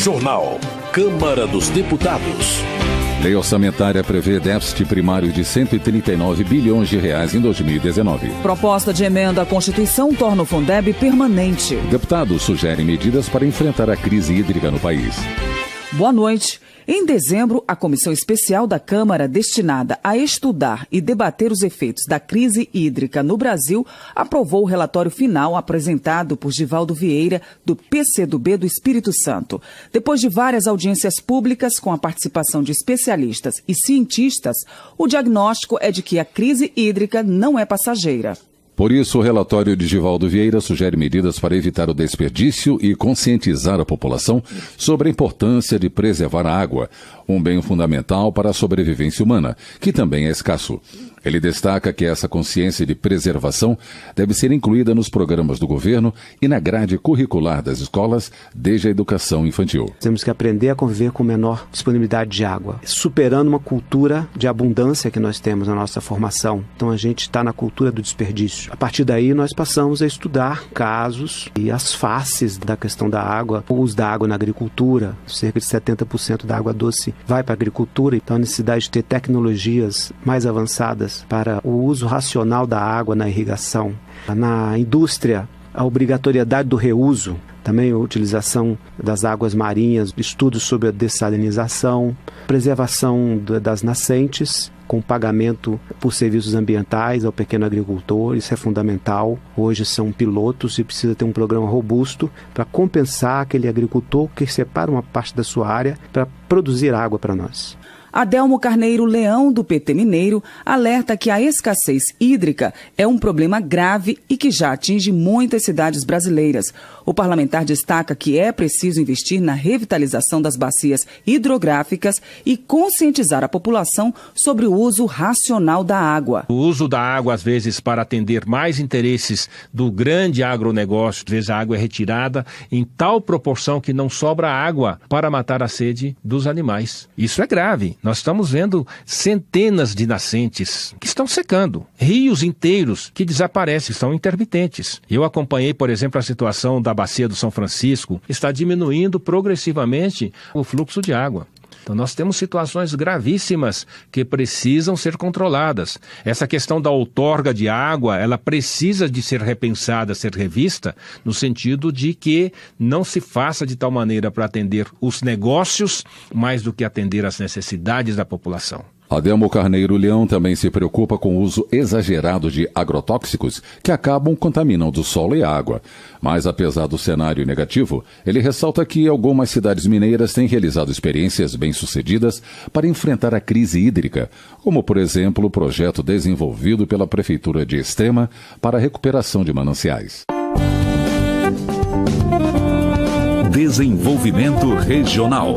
Jornal. Câmara dos Deputados. Lei orçamentária prevê déficit primário de 139 bilhões de reais em 2019. Proposta de emenda à Constituição torna o Fundeb permanente. Deputados sugerem medidas para enfrentar a crise hídrica no país. Boa noite. Em dezembro, a comissão especial da Câmara destinada a estudar e debater os efeitos da crise hídrica no Brasil aprovou o relatório final apresentado por Givaldo Vieira, do PCdoB do Espírito Santo. Depois de várias audiências públicas com a participação de especialistas e cientistas, o diagnóstico é de que a crise hídrica não é passageira. Por isso, o relatório de Givaldo Vieira sugere medidas para evitar o desperdício e conscientizar a população sobre a importância de preservar a água, um bem fundamental para a sobrevivência humana, que também é escasso. Ele destaca que essa consciência de preservação deve ser incluída nos programas do governo e na grade curricular das escolas desde a educação infantil. Temos que aprender a conviver com menor disponibilidade de água, superando uma cultura de abundância que nós temos na nossa formação. Então a gente está na cultura do desperdício. A partir daí nós passamos a estudar casos e as faces da questão da água, o uso da água na agricultura. Cerca de 70% da água doce vai para a agricultura, então a necessidade de ter tecnologias mais avançadas para o uso racional da água na irrigação. Na indústria, a obrigatoriedade do reuso, também a utilização das águas marinhas, estudos sobre a dessalinização, preservação das nascentes, com pagamento por serviços ambientais ao pequeno agricultor, isso é fundamental. Hoje são pilotos e precisa ter um programa robusto para compensar aquele agricultor que separa uma parte da sua área para produzir água para nós. Adelmo Carneiro Leão, do PT Mineiro, alerta que a escassez hídrica é um problema grave e que já atinge muitas cidades brasileiras. O parlamentar destaca que é preciso investir na revitalização das bacias hidrográficas e conscientizar a população sobre o uso racional da água. O uso da água, às vezes, para atender mais interesses do grande agronegócio, às vezes a água é retirada em tal proporção que não sobra água para matar a sede dos animais. Isso é grave. Nós estamos vendo centenas de nascentes que estão secando, rios inteiros que desaparecem, são intermitentes. Eu acompanhei, por exemplo, a situação da bacia do São Francisco, está diminuindo progressivamente o fluxo de água. Então nós temos situações gravíssimas que precisam ser controladas. Essa questão da outorga de água, ela precisa de ser repensada, ser revista, no sentido de que não se faça de tal maneira para atender os negócios, mais do que atender às necessidades da população. Adelmo Carneiro Leão também se preocupa com o uso exagerado de agrotóxicos que acabam contaminando o solo e a água. Mas, apesar do cenário negativo, ele ressalta que algumas cidades mineiras têm realizado experiências bem-sucedidas para enfrentar a crise hídrica, como, por exemplo, o projeto desenvolvido pela Prefeitura de Extrema para a recuperação de mananciais. Desenvolvimento Regional.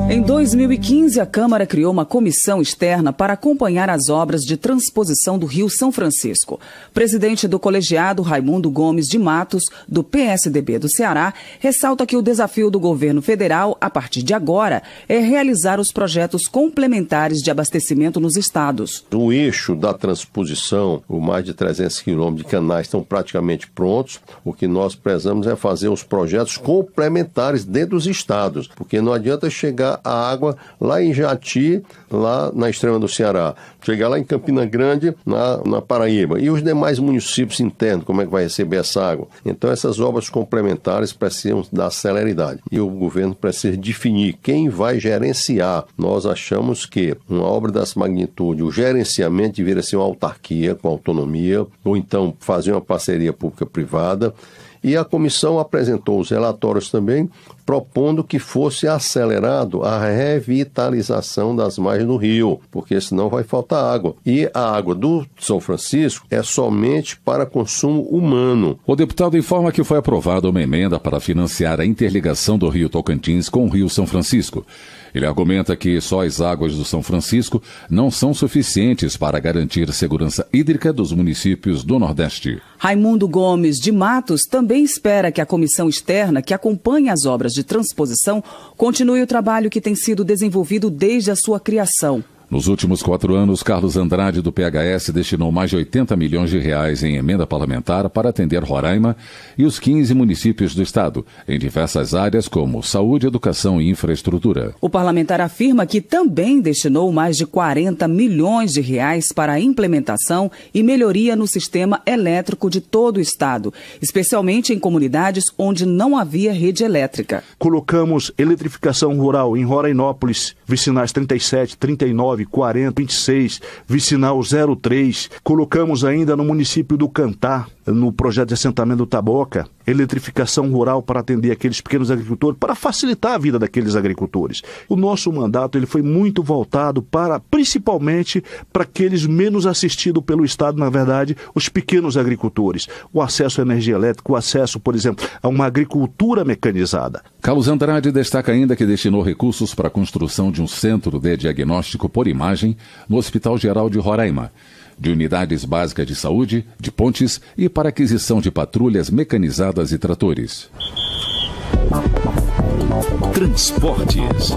Em 2015, a Câmara criou uma comissão externa para acompanhar as obras de transposição do Rio São Francisco. Presidente do colegiado, Raimundo Gomes de Matos, do PSDB do Ceará, ressalta que o desafio do governo federal, a partir de agora, é realizar os projetos complementares de abastecimento nos estados. O eixo da transposição, o mais de 300 quilômetros de canais estão praticamente prontos. O que nós prezamos é fazer os projetos complementares dentro dos estados, porque não adianta chegar a água lá em Jati, lá na extrema do Ceará, chegar lá em Campina Grande, na Paraíba, e os demais municípios internos, como é que vai receber essa água? Então essas obras complementares precisam dar celeridade, e o governo precisa definir quem vai gerenciar. Nós achamos que uma obra dessa magnitude, o gerenciamento deveria ser uma autarquia com autonomia, ou então fazer uma parceria pública-privada. E a comissão apresentou os relatórios também, propondo que fosse acelerado a revitalização das margens do rio, porque senão vai faltar água. E a água do São Francisco é somente para consumo humano. O deputado informa que foi aprovada uma emenda para financiar a interligação do Rio Tocantins com o Rio São Francisco. Ele argumenta que só as águas do São Francisco não são suficientes para garantir a segurança hídrica dos municípios do Nordeste. Raimundo Gomes de Matos também espera que a comissão externa que acompanha as obras de transposição continue o trabalho que tem sido desenvolvido desde a sua criação. Nos últimos 4 anos, Carlos Andrade, do PHS, destinou mais de 80 milhões de reais em emenda parlamentar para atender Roraima e os 15 municípios do estado, em diversas áreas como saúde, educação e infraestrutura. O parlamentar afirma que também destinou mais de 40 milhões de reais para a implementação e melhoria no sistema elétrico de todo o estado, especialmente em comunidades onde não havia rede elétrica. Colocamos eletrificação rural em Rorainópolis, vicinais 37, 39, 40, 26, vicinal 03. Colocamos ainda no município do Cantá, no projeto de assentamento do Taboca, eletrificação rural para atender aqueles pequenos agricultores, para facilitar a vida daqueles agricultores. O nosso mandato ele foi muito voltado principalmente para aqueles menos assistidos pelo Estado, na verdade, os pequenos agricultores. O acesso à energia elétrica, o acesso, por exemplo, a uma agricultura mecanizada. Carlos Andrade destaca ainda que destinou recursos para a construção de um centro de diagnóstico por imagem no Hospital Geral de Roraima, de unidades básicas de saúde, de pontes e para aquisição de patrulhas mecanizadas e tratores. Transportes.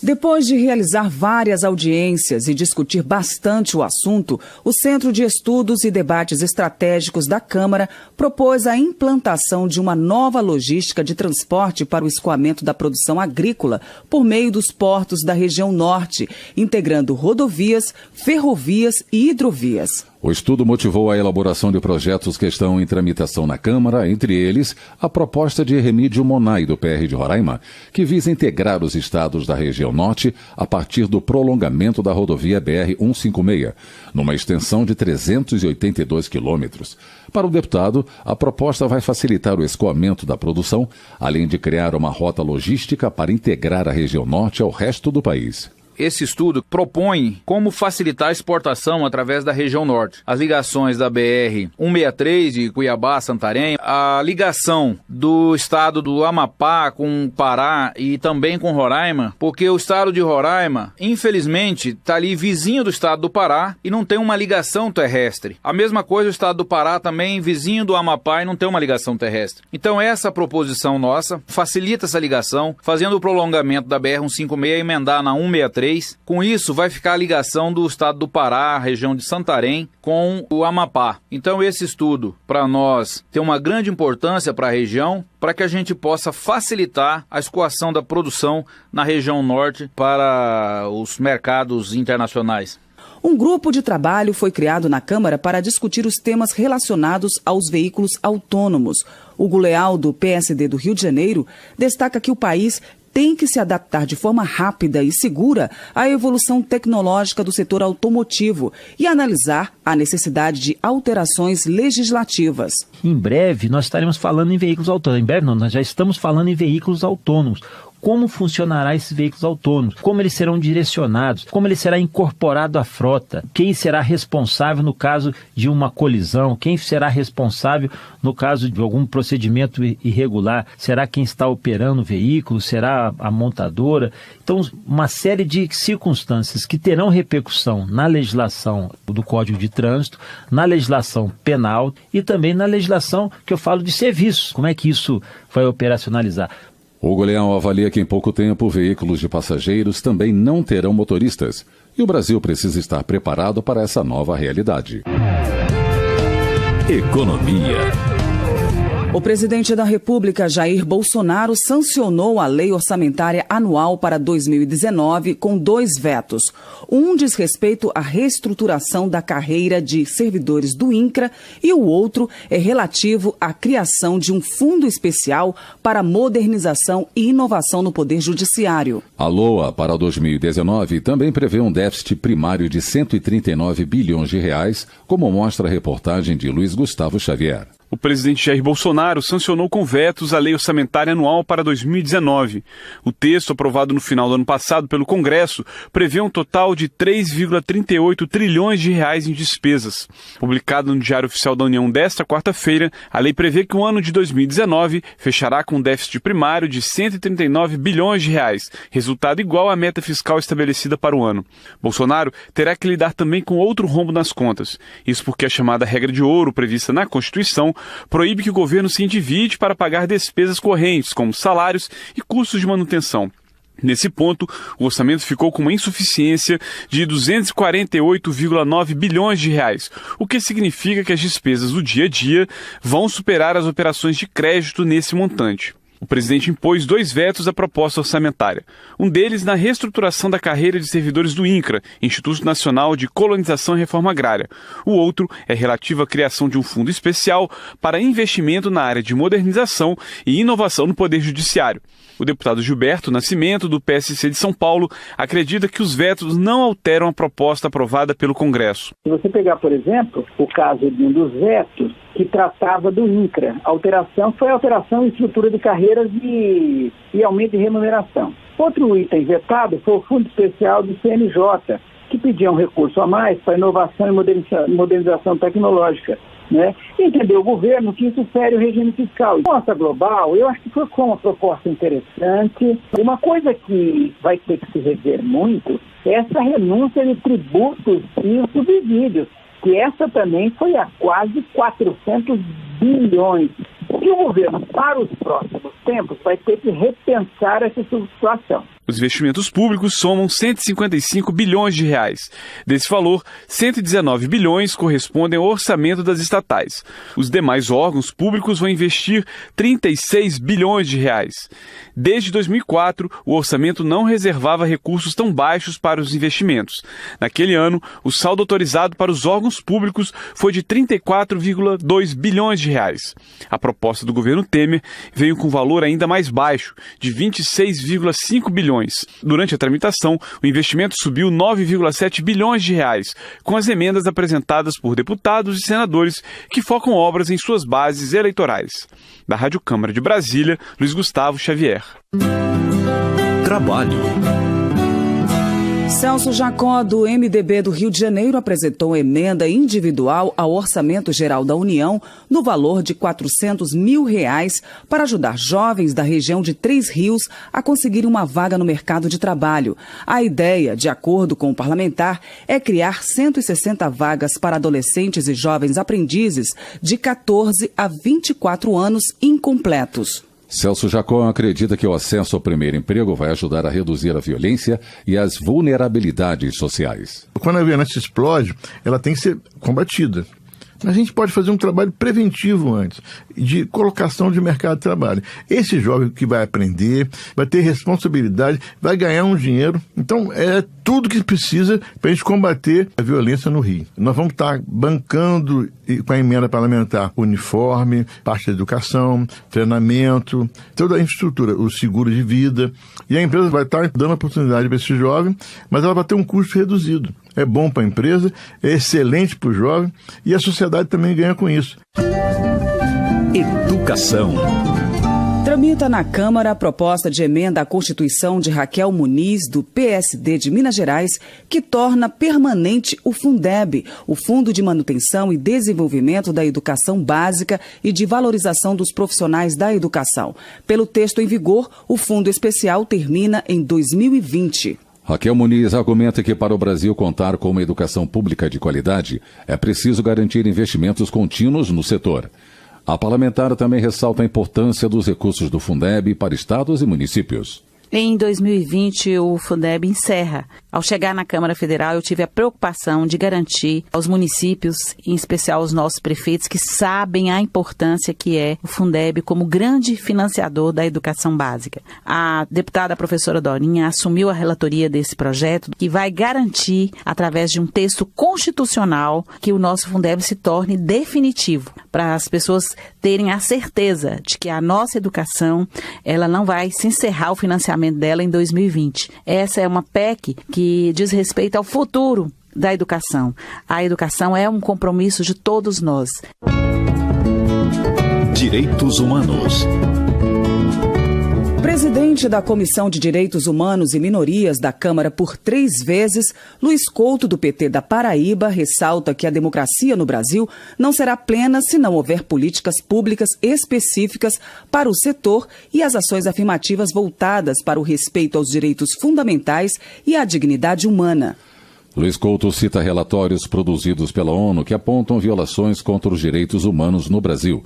Depois de realizar várias audiências e discutir bastante o assunto, o Centro de Estudos e Debates Estratégicos da Câmara propôs a implantação de uma nova logística de transporte para o escoamento da produção agrícola por meio dos portos da região norte, integrando rodovias, ferrovias e hidrovias. O estudo motivou a elaboração de projetos que estão em tramitação na Câmara, entre eles a proposta de Remídio Monay, do PR de Roraima, que visa integrar os estados da região norte a partir do prolongamento da rodovia BR-156, numa extensão de 382 quilômetros. Para o deputado, a proposta vai facilitar o escoamento da produção, além de criar uma rota logística para integrar a região norte ao resto do país. Esse estudo propõe como facilitar a exportação através da região norte. As ligações da BR-163 de Cuiabá a Santarém, a ligação do estado do Amapá com o Pará e também com Roraima, porque o estado de Roraima, infelizmente, está ali vizinho do estado do Pará e não tem uma ligação terrestre. A mesma coisa o estado do Pará também vizinho do Amapá e não tem uma ligação terrestre. Então essa proposição nossa facilita essa ligação, fazendo o prolongamento da BR-156 e emendar na 163. Com isso, vai ficar a ligação do estado do Pará, região de Santarém, com o Amapá. Então, esse estudo, para nós, tem uma grande importância para a região, para que a gente possa facilitar a escoação da produção na região norte para os mercados internacionais. Um grupo de trabalho foi criado na Câmara para discutir os temas relacionados aos veículos autônomos. Hugo Leal, do PSD do Rio de Janeiro, destaca que o país tem que se adaptar de forma rápida e segura à evolução tecnológica do setor automotivo e analisar a necessidade de alterações legislativas. Em breve, nós estaremos falando em veículos autônomos. Em breve, não, nós já estamos falando em veículos autônomos. Como funcionará esses veículos autônomos, como eles serão direcionados, como ele será incorporado à frota, quem será responsável no caso de uma colisão, quem será responsável no caso de algum procedimento irregular, será quem está operando o veículo, será a montadora. Então, uma série de circunstâncias que terão repercussão na legislação do Código de Trânsito, na legislação penal e também na legislação que eu falo de serviços. Como é que isso vai operacionalizar? Hugo Leal avalia que em pouco tempo veículos de passageiros também não terão motoristas. E o Brasil precisa estar preparado para essa nova realidade. Economia. O presidente da República, Jair Bolsonaro, sancionou a Lei Orçamentária Anual para 2019 com 2 vetos. Um diz respeito à reestruturação da carreira de servidores do INCRA e o outro é relativo à criação de um fundo especial para modernização e inovação no Poder Judiciário. A LOA para 2019 também prevê um déficit primário de 139 bilhões de reais, como mostra a reportagem de Luiz Gustavo Xavier. O presidente Jair Bolsonaro sancionou com vetos a Lei Orçamentária Anual para 2019. O texto, aprovado no final do ano passado pelo Congresso, prevê um total de 3,38 trilhões de reais em despesas. Publicado no Diário Oficial da União desta quarta-feira, a lei prevê que o ano de 2019 fechará com um déficit primário de 139 bilhões de reais, resultado igual à meta fiscal estabelecida para o ano. Bolsonaro terá que lidar também com outro rombo nas contas. Isso porque a chamada regra de ouro prevista na Constituição proíbe que o governo se endivide para pagar despesas correntes, como salários e custos de manutenção. Nesse ponto, o orçamento ficou com uma insuficiência de 248,9 bilhões de reais, o que significa que as despesas do dia a dia vão superar as operações de crédito nesse montante. O presidente impôs 2 vetos à proposta orçamentária. Um deles na reestruturação da carreira de servidores do INCRA, Instituto Nacional de Colonização e Reforma Agrária. O outro é relativo à criação de um fundo especial para investimento na área de modernização e inovação no Poder Judiciário. O deputado Gilberto Nascimento, do PSC de São Paulo, acredita que os vetos não alteram a proposta aprovada pelo Congresso. Se você pegar, por exemplo, o caso de um dos vetos que tratava do INCRA, a alteração foi a alteração em estrutura de carreiras e aumento de remuneração. Outro item vetado foi o Fundo Especial do CNJ, que pedia um recurso a mais para inovação e modernização tecnológica. Entendeu o governo que isso fere o regime fiscal. Nossa global, eu acho que foi uma proposta interessante. Uma coisa que vai ter que se rever muito é essa renúncia de tributos e subsídios, que essa também foi a quase 400 bilhões. E o governo, para os próximos tempos, vai ter que repensar essa situação. Os investimentos públicos somam 155 bilhões de reais. Desse valor, 119 bilhões correspondem ao orçamento das estatais. Os demais órgãos públicos vão investir 36 bilhões de reais. Desde 2004, o orçamento não reservava recursos tão baixos para os investimentos. Naquele ano, o saldo autorizado para os órgãos públicos foi de 34,2 bilhões de reais. A proposta do governo Temer veio com valor ainda mais baixo, de 26,5 bilhões. Durante a tramitação, o investimento subiu 9,7 bilhões de reais, com as emendas apresentadas por deputados e senadores que focam obras em suas bases eleitorais. Da Rádio Câmara de Brasília, Luiz Gustavo Xavier. Trabalho. Celso Jacó, do MDB do Rio de Janeiro, apresentou emenda individual ao Orçamento Geral da União no valor de R$400 mil para ajudar jovens da região de Três Rios a conseguirem uma vaga no mercado de trabalho. A ideia, de acordo com o parlamentar, é criar 160 vagas para adolescentes e jovens aprendizes de 14 a 24 anos incompletos. Celso Jacó acredita que o acesso ao primeiro emprego vai ajudar a reduzir a violência e as vulnerabilidades sociais. Quando a violência explode, ela tem que ser combatida. A gente pode fazer um trabalho preventivo antes, de colocação de mercado de trabalho. Esse jovem que vai aprender, vai ter responsabilidade, vai ganhar um dinheiro. Então, é tudo que precisa para a gente combater a violência no Rio. Nós vamos estar bancando, com a emenda parlamentar, uniforme, parte da educação, treinamento, toda a infraestrutura, o seguro de vida. E a empresa vai estar dando oportunidade para esse jovem, mas ela vai ter um custo reduzido. É bom para a empresa, é excelente para o jovem e a sociedade também ganha com isso. Educação. Tramita na Câmara a proposta de emenda à Constituição de Raquel Muniz, do PSD de Minas Gerais, que torna permanente o Fundeb, o Fundo de Manutenção e Desenvolvimento da Educação Básica e de Valorização dos Profissionais da Educação. Pelo texto em vigor, o fundo especial termina em 2020. Raquel Muniz argumenta que para o Brasil contar com uma educação pública de qualidade, é preciso garantir investimentos contínuos no setor. A parlamentar também ressalta a importância dos recursos do Fundeb para estados e municípios. Em 2020, o Fundeb encerra. Ao chegar na Câmara Federal, eu tive a preocupação de garantir aos municípios, em especial aos nossos prefeitos, que sabem a importância que é o Fundeb como grande financiador da educação básica. A deputada professora Dorinha assumiu a relatoria desse projeto, que vai garantir, através de um texto constitucional, que o nosso Fundeb se torne definitivo, para as pessoas terem a certeza de que a nossa educação, ela não vai se encerrar o financiamento dela em 2020. Essa é uma PEC que diz respeito ao futuro da educação. A educação é um compromisso de todos nós. Direitos Humanos. Presidente da Comissão de Direitos Humanos e Minorias da Câmara por 3 vezes, Luiz Couto, do PT da Paraíba, ressalta que a democracia no Brasil não será plena se não houver políticas públicas específicas para o setor e as ações afirmativas voltadas para o respeito aos direitos fundamentais e à dignidade humana. Luiz Couto cita relatórios produzidos pela ONU que apontam violações contra os direitos humanos no Brasil.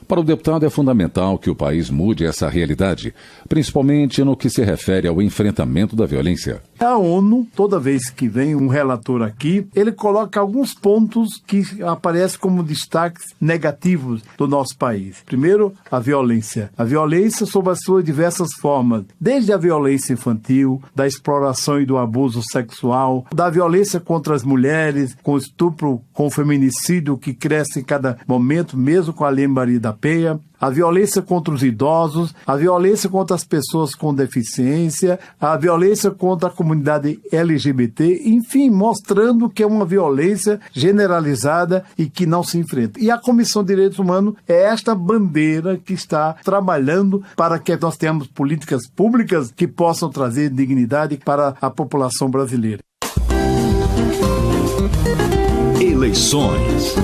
Para o deputado, é fundamental que o país mude essa realidade, principalmente no que se refere ao enfrentamento da violência. A ONU, toda vez que vem um relator aqui, ele coloca alguns pontos que aparecem como destaques negativos do nosso país. Primeiro, a violência. A violência sob as suas diversas formas, desde a violência infantil, da exploração e do abuso sexual, da violência contra as mulheres, com estupro, com feminicídio que cresce em cada momento, mesmo com a Lei Maria da Penha, a violência contra os idosos, a violência contra as pessoas com deficiência, a violência contra a comunidade LGBT, enfim, mostrando que é uma violência generalizada e que não se enfrenta. E a Comissão de Direitos Humanos é esta bandeira que está trabalhando para que nós tenhamos políticas públicas que possam trazer dignidade para a população brasileira. Eleições.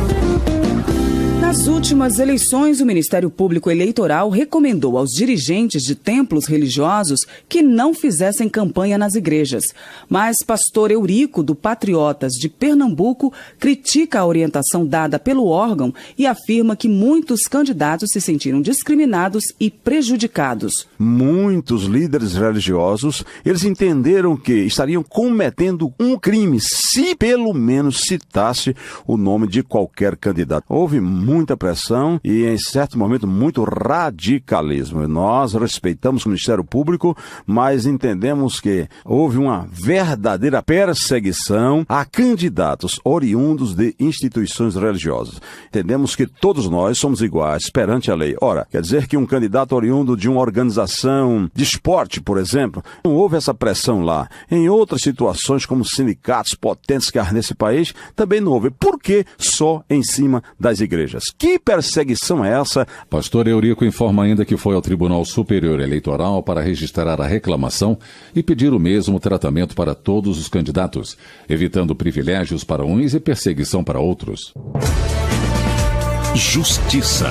Nas últimas eleições, o Ministério Público Eleitoral recomendou aos dirigentes de templos religiosos que não fizessem campanha nas igrejas. Mas pastor Eurico, do Patriotas de Pernambuco, critica a orientação dada pelo órgão e afirma que muitos candidatos se sentiram discriminados e prejudicados. Muitos líderes religiosos, eles entenderam que estariam cometendo um crime se pelo menos citasse o nome de qualquer candidato. Houve muita pressão e, em certo momento, muito radicalismo. Nós respeitamos o Ministério Público, mas entendemos que houve uma verdadeira perseguição a candidatos oriundos de instituições religiosas. Entendemos que todos nós somos iguais perante a lei. Ora, quer dizer que um candidato oriundo de uma organização de esporte, por exemplo, não houve essa pressão lá. Em outras situações, como sindicatos potentes que há nesse país, também não houve. Por que só em cima das igrejas? Que perseguição é essa? Pastor Eurico informa ainda que foi ao Tribunal Superior Eleitoral para registrar a reclamação e pedir o mesmo tratamento para todos os candidatos, evitando privilégios para uns e perseguição para outros. Justiça.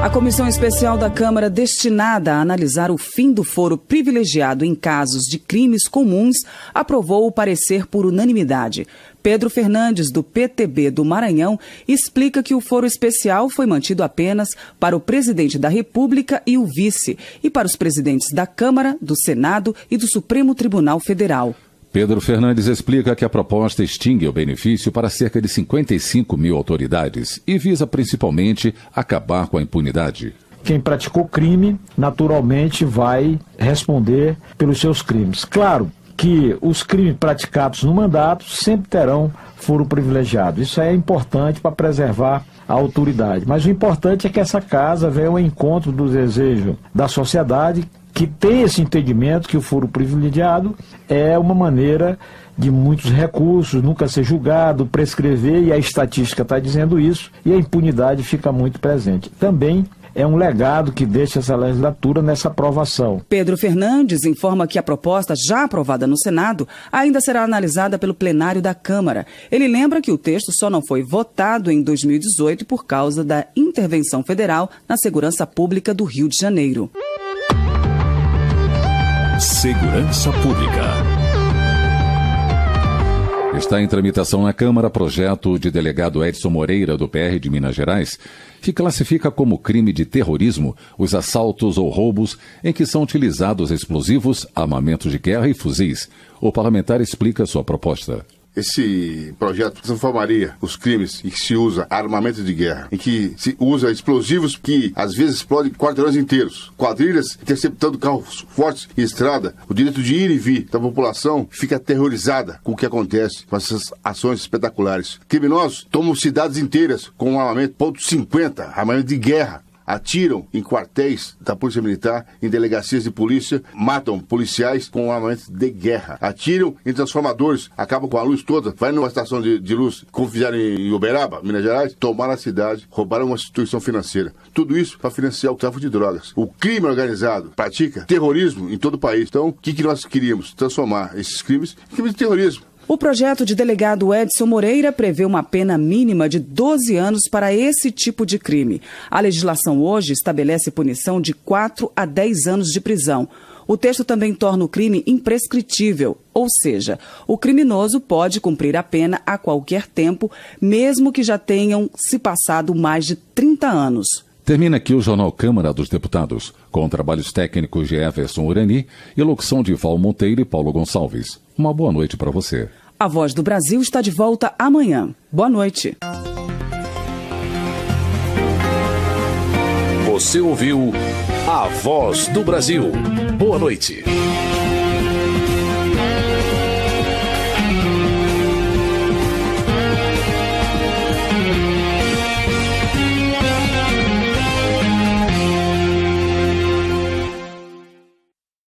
A Comissão Especial da Câmara, destinada a analisar o fim do foro privilegiado em casos de crimes comuns, aprovou o parecer por unanimidade. Pedro Fernandes, do PTB do Maranhão, explica que o foro especial foi mantido apenas para o presidente da República e o vice, e para os presidentes da Câmara, do Senado e do Supremo Tribunal Federal. Pedro Fernandes explica que a proposta extingue o benefício para cerca de 55 mil autoridades e visa principalmente acabar com a impunidade. Quem praticou crime, naturalmente, vai responder pelos seus crimes. Claro que os crimes praticados no mandato sempre terão foro privilegiado. Isso é importante para preservar a autoridade. Mas o importante é que essa casa venha ao encontro do desejo da sociedade, que tem esse entendimento que o foro privilegiado é uma maneira de muitos recursos, nunca ser julgado, prescrever, e a estatística está dizendo isso, e a impunidade fica muito presente. Também é um legado que deixa essa legislatura nessa aprovação. Pedro Fernandes informa que a proposta, já aprovada no Senado, ainda será analisada pelo plenário da Câmara. Ele lembra que o texto só não foi votado em 2018 por causa da intervenção federal na segurança pública do Rio de Janeiro. Segurança Pública. Está em tramitação na Câmara projeto de delegado Edson Moreira, do PR de Minas Gerais, que classifica como crime de terrorismo os assaltos ou roubos em que são utilizados explosivos, armamentos de guerra e fuzis. O parlamentar explica sua proposta. Esse projeto transformaria os crimes em que se usa armamento de guerra, em que se usa explosivos que às vezes explodem quarteirões inteiros, quadrilhas interceptando carros fortes em estrada, o direito de ir e vir da população fica aterrorizada com o que acontece com essas ações espetaculares. Criminosos tomam cidades inteiras com um armamento .50, armamento de guerra. Atiram em quartéis da Polícia Militar, em delegacias de polícia, matam policiais com armamento de guerra. Atiram em transformadores, acabam com a luz toda, vai numa estação de luz, como fizeram em Uberaba, Minas Gerais, tomaram a cidade, roubaram uma instituição financeira. Tudo isso para financiar o tráfico de drogas. O crime organizado pratica terrorismo em todo o país. Então, o que nós queríamos? Transformar esses crimes em crimes de terrorismo. O projeto de delegado Edson Moreira prevê uma pena mínima de 12 anos para esse tipo de crime. A legislação hoje estabelece punição de 4 a 10 anos de prisão. O texto também torna o crime imprescritível, ou seja, o criminoso pode cumprir a pena a qualquer tempo, mesmo que já tenham se passado mais de 30 anos. Termina aqui o Jornal Câmara dos Deputados, com trabalhos técnicos de Everson Urani e locução de Val Monteiro e Paulo Gonçalves. Uma boa noite para você. A Voz do Brasil está de volta amanhã. Boa noite. Você ouviu A Voz do Brasil. Boa noite.